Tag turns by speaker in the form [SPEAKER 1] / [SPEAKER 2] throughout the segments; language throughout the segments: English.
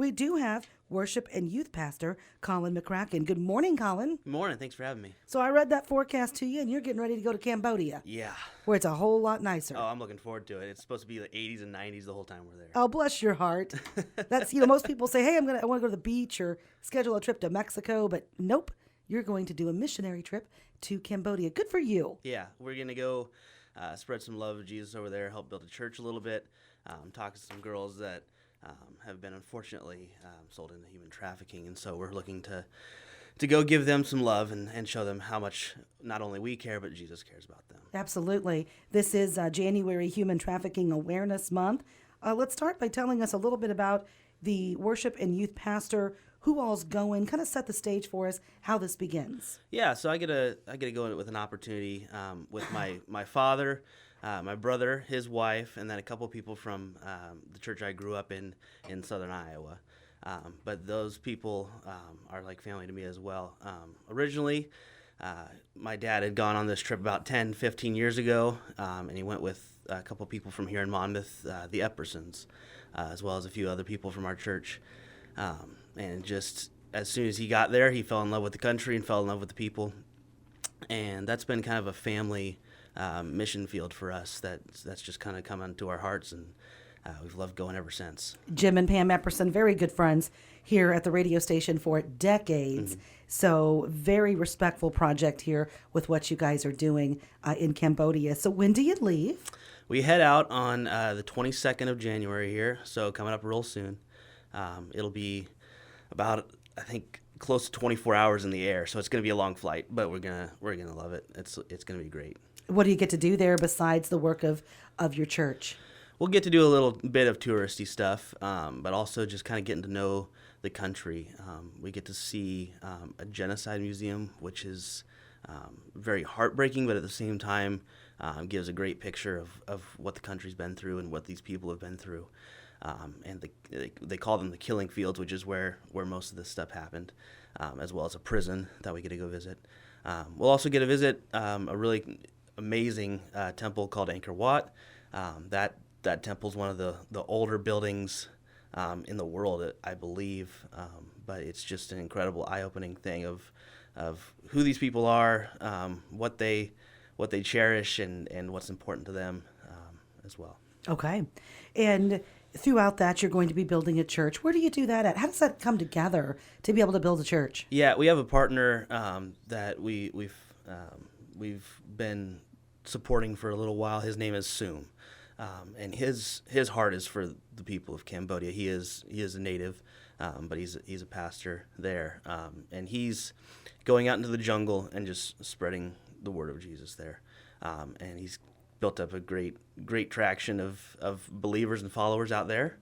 [SPEAKER 1] we do have worship and youth pastor Colin McCracken. Good morning, Colin.
[SPEAKER 2] Good morning. Thanks for having me.
[SPEAKER 1] So I read that forecast to you, and you're getting ready to go to Cambodia.
[SPEAKER 2] Yeah.
[SPEAKER 1] Where it's a whole lot nicer.
[SPEAKER 2] Oh, I'm looking forward to it. It's supposed to be the 80s and 90s the whole time we're there.
[SPEAKER 1] Oh, bless your heart. That's, most people say, hey, I want to go to the beach or schedule a trip to Mexico, but nope. You're going to do a missionary trip to Cambodia. Good for you.
[SPEAKER 2] Yeah, we're going to go spread some love of Jesus over there, help build a church a little bit, talk to some girls that have been unfortunately sold into human trafficking. And so we're looking to go give them some love and show them how much not only we care, but Jesus cares about them.
[SPEAKER 1] Absolutely. This is January Human Trafficking Awareness Month. Let's start by telling us a little bit about the worship and youth pastor, who all's going, kind of set the stage for us, how this begins.
[SPEAKER 2] Yeah, so I get to go in with an opportunity with my father, my brother, his wife, and then a couple people from the church I grew up in southern Iowa. But those people are like family to me as well. Originally, my dad had gone on this trip about 10, 15 years ago, and he went with a couple people from here in Monmouth, the Eppersons, as well as a few other people from our church. And just as soon as he got there, he fell in love with the country and fell in love with the people. And that's been kind of a family mission field for us that's just kind of come into our hearts, and we've loved going ever since.
[SPEAKER 1] Jim and Pam Epperson, very good friends here at the radio station for decades. Mm-hmm. So very respectful project here with what you guys are doing in Cambodia. So when do you leave?
[SPEAKER 2] We head out on the 22nd of January here, so coming up real soon. It'll be about, I think, close to 24 hours in the air, so it's going to be a long flight, but we're gonna love it. It's going to be great.
[SPEAKER 1] What do you get to do there besides the work of your church?
[SPEAKER 2] We'll get to do a little bit of touristy stuff, but also just kind of getting to know the country. We get to see a genocide museum, which is very heartbreaking, but at the same time gives a great picture of what the country's been through and what these people have been through. And they call them the killing fields, which is where most of this stuff happened, as well as a prison that we get to go visit. We'll also get to visit a really amazing temple called Angkor Wat. That temple's one of the older buildings in the world, I believe, but it's just an incredible eye-opening thing of who these people are, what they cherish, and what's important to them as well.
[SPEAKER 1] Okay. And throughout that, you're going to be building a church. Where do you do that at? How does that come together to be able to build a church?
[SPEAKER 2] Yeah, we have a partner that we've been supporting for a little while. His name is Soom, and his heart is for the people of Cambodia. He is a native, but he's a pastor there, and he's going out into the jungle and just spreading the word of Jesus there, and he's built up a great traction of believers and followers out there,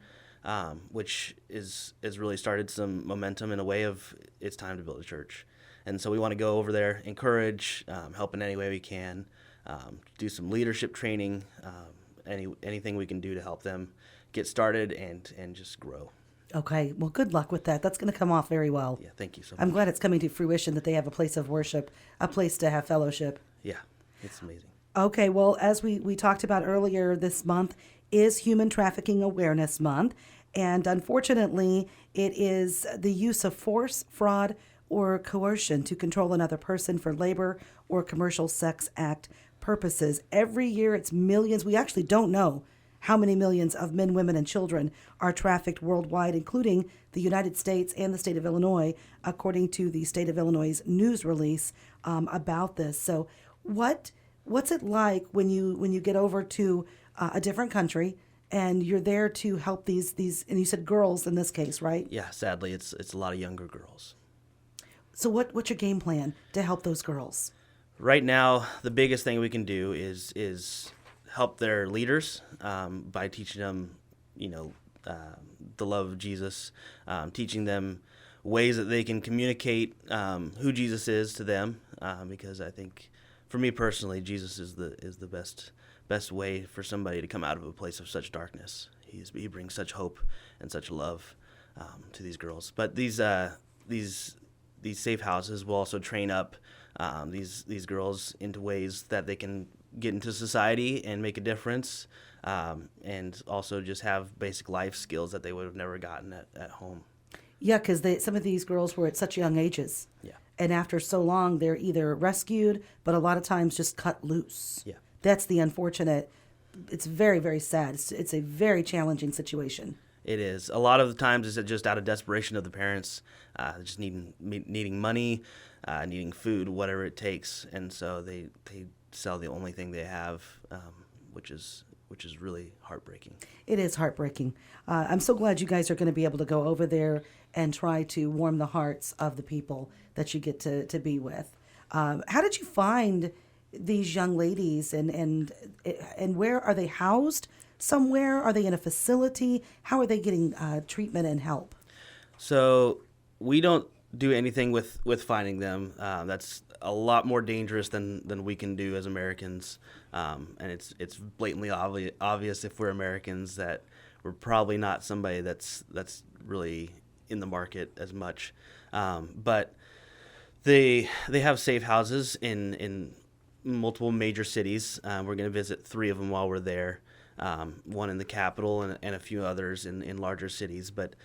[SPEAKER 2] which has really started some momentum in a way of it's time to build a church. And so we want to go over there, encourage, help in any way we can, do some leadership training, anything we can do to help them get started and just grow.
[SPEAKER 1] Okay, well, good luck with that. That's going to come off very well.
[SPEAKER 2] Yeah, thank you so much.
[SPEAKER 1] I'm glad it's coming to fruition that they have a place of worship, a place to have fellowship.
[SPEAKER 2] Yeah, it's amazing.
[SPEAKER 1] Okay, well, as we talked about earlier, this month is Human Trafficking Awareness Month, and unfortunately, it is the use of force, fraud, or coercion to control another person for labor or commercial sex act purposes. Every year, it's millions. We actually don't know how many millions of men, women, and children are trafficked worldwide, including the United States and the state of Illinois, according to the state of Illinois' news release about this. So what's it like when you get over to a different country and you're there to help these and you said girls in this case, right?
[SPEAKER 2] Yeah, sadly, it's a lot of younger girls.
[SPEAKER 1] So what's your game plan to help those girls?
[SPEAKER 2] Right now, the biggest thing we can do is help their leaders by teaching them, the love of Jesus, teaching them ways that they can communicate who Jesus is to them, because I think, for me personally, Jesus is the best way for somebody to come out of a place of such darkness. He brings such hope and such love to these girls. But these safe houses will also train up these girls into ways that they can get into society and make a difference, and also just have basic life skills that they would have never gotten at home.
[SPEAKER 1] Yeah, because some of these girls were at such young ages.
[SPEAKER 2] Yeah.
[SPEAKER 1] And after so long, they're either rescued, but a lot of times just cut loose.
[SPEAKER 2] Yeah.
[SPEAKER 1] That's the unfortunate. It's very, very sad. It's a very challenging situation.
[SPEAKER 2] It is. A lot of the times it's just out of desperation of the parents, just needing money, needing food, whatever it takes. And so they sell the only thing they have, which is really heartbreaking.
[SPEAKER 1] It is heartbreaking. I'm so glad you guys are going to be able to go over there and try to warm the hearts of the people that you get to be with. How did you find these young ladies, and where are they housed? Somewhere? Are they in a facility? How are they getting treatment and help?
[SPEAKER 2] So we don't do anything with finding them. That's a lot more dangerous than we can do as Americans. And it's blatantly obvious if we're Americans that we're probably not somebody that's really in the market as much. But they have safe houses in multiple major cities. We're going to visit 3 of them while we're there. One in the capital and a few others in larger cities. But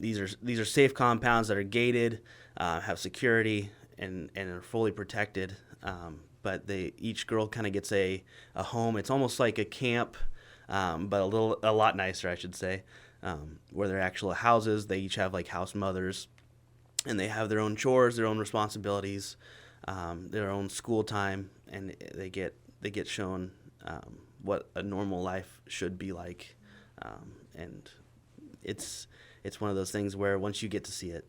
[SPEAKER 2] these are safe compounds that are gated, have security, and are fully protected. But each girl kind of gets a home. It's almost like a camp, but a lot nicer, I should say, where they're actual houses. They each have like house mothers, and they have their own chores, their own responsibilities, their own school time, and they get shown what a normal life should be like. And it's one of those things where once you get to see it,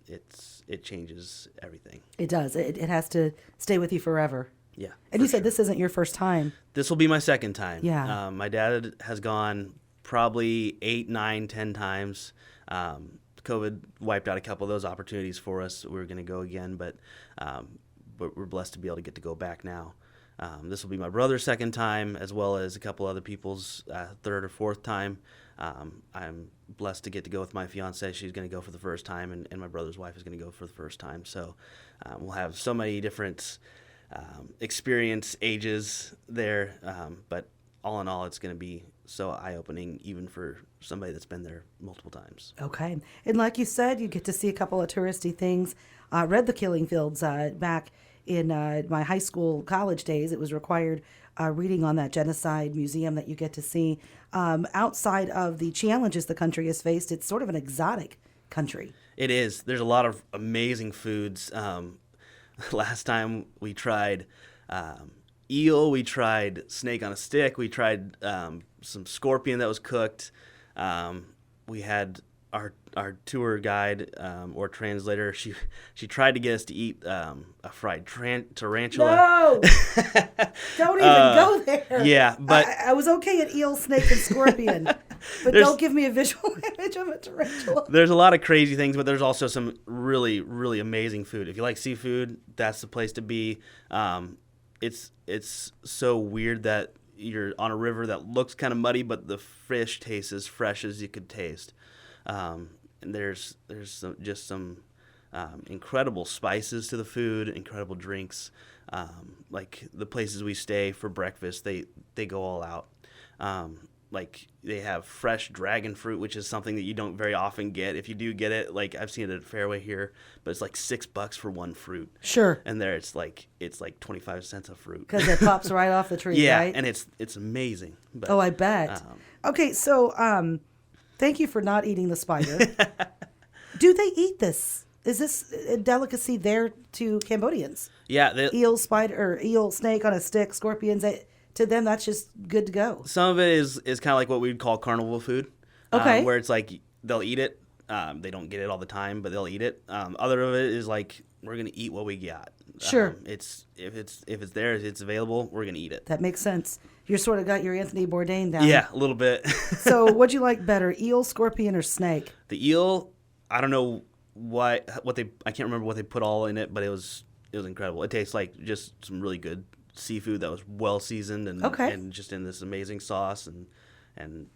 [SPEAKER 2] it changes everything.
[SPEAKER 1] It does. It has to stay with you forever.
[SPEAKER 2] Yeah.
[SPEAKER 1] And you said this isn't your first time.
[SPEAKER 2] This will be my second time.
[SPEAKER 1] Yeah.
[SPEAKER 2] My dad has gone probably 8, 9, 10 times. COVID wiped out a couple of those opportunities for us. We were going to go again, but we're blessed to be able to get to go back now. This will be my brother's second time, as well as a couple other people's third or fourth time. I'm blessed to get to go with my fiance. She's going to go for the first time, and my brother's wife is going to go for the first time. So we'll have so many different experience ages there, but all in all, it's going to be so eye-opening, even for somebody that's been there multiple times.
[SPEAKER 1] Okay. And like you said, you get to see a couple of touristy things. I read the Killing Fields back in my high school, college days. It was required reading on that genocide museum that you get to see. Outside of the challenges the country has faced, it's sort of an exotic country.
[SPEAKER 2] It is. There's a lot of amazing foods. Last time we tried eel, we tried snake on a stick, we tried some scorpion that was cooked. We had our tour guide or translator. She tried to get us to eat a fried tarantula.
[SPEAKER 1] No, don't even go there.
[SPEAKER 2] Yeah, but
[SPEAKER 1] I was okay at eel, snake, and scorpion, but don't give me a visual image of a tarantula.
[SPEAKER 2] There's a lot of crazy things, but there's also some really, really amazing food. If you like seafood, that's the place to be. It's so weird that you're on a river that looks kind of muddy, but the fish tastes as fresh as you could taste. And there's some incredible spices to the food, incredible drinks. Like the places we stay for breakfast, they go all out. Like they have fresh dragon fruit, which is something that you don't very often get. If you do get it, like I've seen it at Fairway here, but it's like $6 for one fruit.
[SPEAKER 1] Sure.
[SPEAKER 2] And there it's like 25 cents a fruit.
[SPEAKER 1] Because it pops right off the tree,
[SPEAKER 2] yeah,
[SPEAKER 1] right?
[SPEAKER 2] and it's amazing. But,
[SPEAKER 1] I bet. Okay, so thank you for not eating the spider. Do they eat this? Is this a delicacy there to Cambodians?
[SPEAKER 2] Yeah.
[SPEAKER 1] Eel, spider, or eel, snake on a stick, scorpions. To them, that's just good to go.
[SPEAKER 2] Some of it is kind of like what we'd call carnival food.
[SPEAKER 1] Okay.
[SPEAKER 2] Where it's like they'll eat it. They don't get it all the time, but they'll eat it. Other of it is like we're gonna eat what we got.
[SPEAKER 1] Sure.
[SPEAKER 2] If it's there, if it's available, we're gonna eat it.
[SPEAKER 1] That makes sense. You sort of got your Anthony Bourdain down.
[SPEAKER 2] Yeah, a little bit.
[SPEAKER 1] So, what'd you like better, eel, scorpion, or snake?
[SPEAKER 2] The eel, I don't know I can't remember what they put all in it, but it was incredible. It tastes like just some really good seafood that was well seasoned and just in this amazing sauce and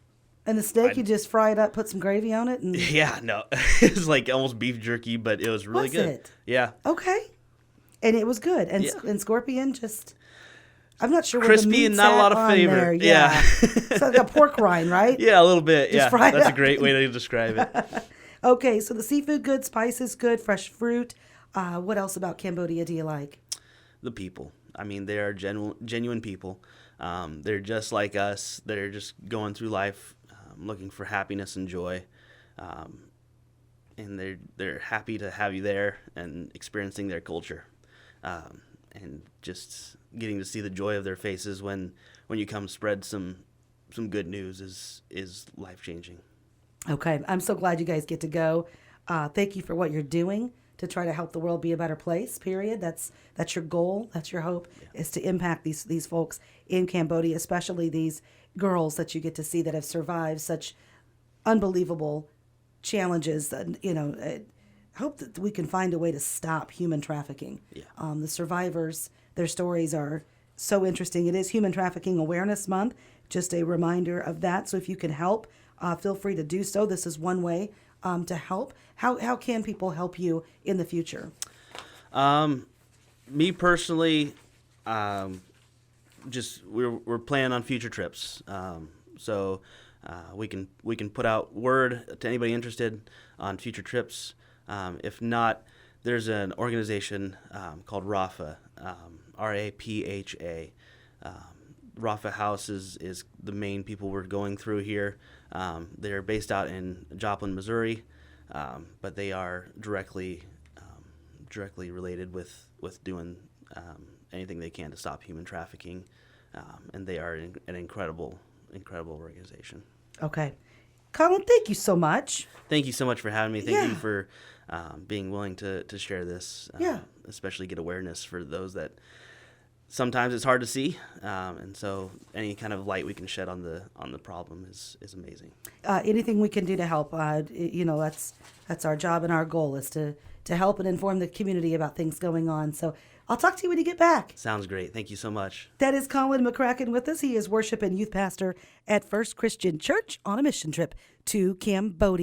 [SPEAKER 1] the steak, you just fry it up, put some gravy on it, and
[SPEAKER 2] yeah, no, it's like almost beef jerky, but it was really good.
[SPEAKER 1] It?
[SPEAKER 2] Yeah.
[SPEAKER 1] Okay. And it was good. And
[SPEAKER 2] Yeah.
[SPEAKER 1] and scorpion just I'm not sure where
[SPEAKER 2] Crispy
[SPEAKER 1] the meat's
[SPEAKER 2] and not a lot of
[SPEAKER 1] on
[SPEAKER 2] flavor.
[SPEAKER 1] there.
[SPEAKER 2] Yeah.
[SPEAKER 1] It's like a pork rind, right?
[SPEAKER 2] Yeah, a little bit.
[SPEAKER 1] Just
[SPEAKER 2] Yeah,
[SPEAKER 1] fry it
[SPEAKER 2] that's a
[SPEAKER 1] up.
[SPEAKER 2] great way to describe it.
[SPEAKER 1] Okay, so the seafood good, spices good, fresh fruit. What else about Cambodia do you like?
[SPEAKER 2] The people. I mean, they are genuine people. They're just like us. They're just going through life, looking for happiness and joy. And they're happy to have you there and experiencing their culture. And just getting to see the joy of their faces when you come spread some good news is life-changing.
[SPEAKER 1] Okay, I'm so glad you guys get to go. Thank you for what you're doing to try to help the world be a better place, period. That's your goal, that's your hope, is to impact these folks in Cambodia, especially these girls that you get to see that have survived such unbelievable challenges. I hope that we can find a way to stop human trafficking.
[SPEAKER 2] Yeah.
[SPEAKER 1] The survivors, their stories are so interesting. It is Human Trafficking Awareness Month, just a reminder of that. So if you can help, feel free to do so. This is one way to help. How can people help you in the future?
[SPEAKER 2] Me personally, just we're planning on future trips. So we can put out word to anybody interested on future trips. If not, there's an organization called RAPHA, RAPHA. RAPHA House is the main people we're going through here. They're based out in Joplin, Missouri, but they are directly related with doing anything they can to stop human trafficking, and they are an incredible organization.
[SPEAKER 1] Okay. Colin, thank you so much.
[SPEAKER 2] Thank you so much for having me. Thank
[SPEAKER 1] Yeah.
[SPEAKER 2] you for being willing to share this,
[SPEAKER 1] Yeah.
[SPEAKER 2] especially get awareness for those that sometimes it's hard to see, and so any kind of light we can shed on the problem is amazing.
[SPEAKER 1] Anything we can do to help, that's our job, and our goal is to help and inform the community about things going on. So I'll talk to you when you get back.
[SPEAKER 2] Sounds great. Thank you so much.
[SPEAKER 1] That is Colin McCracken with us. He is worship and youth pastor at First Christian Church on a mission trip to Cambodia.